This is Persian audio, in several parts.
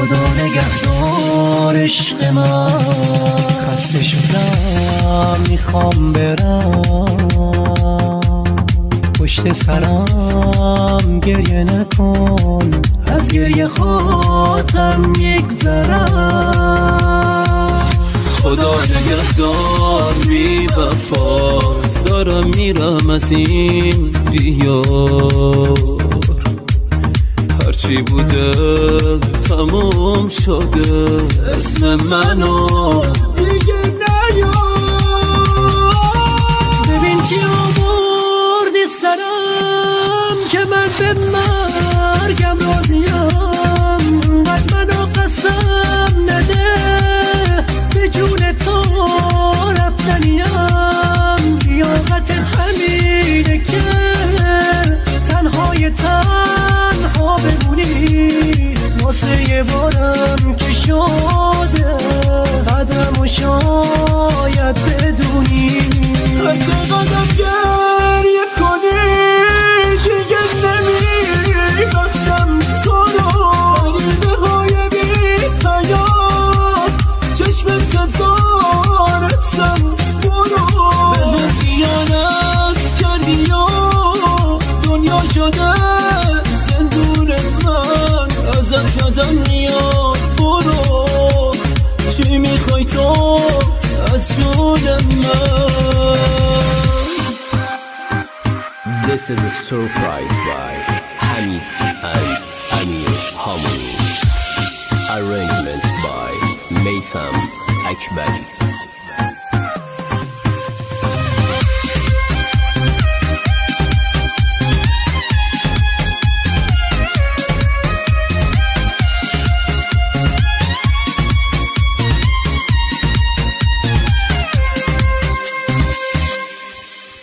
خدا نگهدار عشق من. خسته شدم میخوام برم، پشت سرم گریه نکن، از گریه خاطرم یگذرم. خدا نگهدار بی وفا، دارم میرم از این دیار. هرچی بوده تموم شده، اسم منو دیگه نیار. ببین چی آوردی سرم که من به مرگم راضیم. قد منو قسم نده، به جون تو رفتنیم. لیاقت همینه که تنهای تنها بمونی. واسه یه بارم که شده قدرمو شاید بدونی. هر چقدرم گریه کنی دیگه نمیبخشم تو رو. دیده های بی حیات چشمت تزارتم برو. به من خیانت کردی و دنیا شده زندون من. ازت یادم میاد برو، چی میخوای تو از جون من؟ This is a surprise by Hamid and Amir Harmony. Arrangement by Maysam Akbari.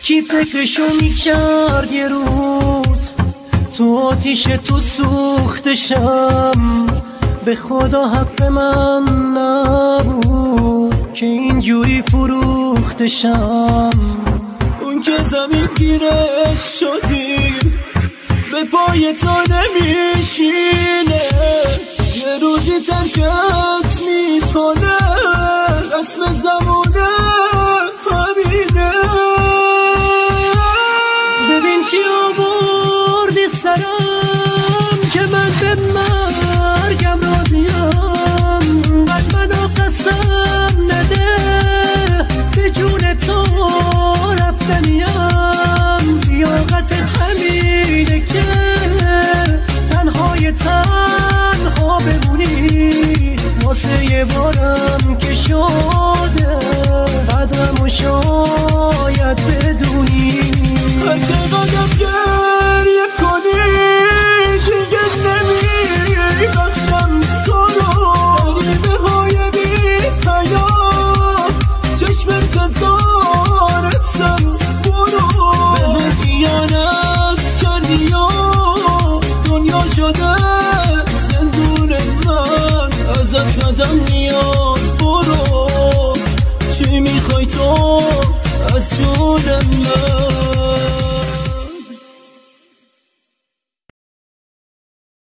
کی فکرشو میکرد یه روز تو آتیش تو سوختشم. به خدا حق من نبود که اینجوری فروختشم. اون که زمین گیرش شدی به پای تو نمیشینه. یه روزی ترکت میکنه، اسم زمونه همینه. ببین چی آوردی سرم که من به مرگم راضیم. قد منو قسم نده، به جون تو رفتنیم. لیاقت همینه که تنهای تنها بمونی. واسه یه بارم که شده قدرمو شاید بدونی. هر چقدرم گریه کنی دیگه نمیبخشم تو رو. دیده های بی حیات چشمت تزارتم برو. به من خیانت کردی و دنیا شده زندون من. ازت یادم میاد برو، چی میخوای تو از جون من؟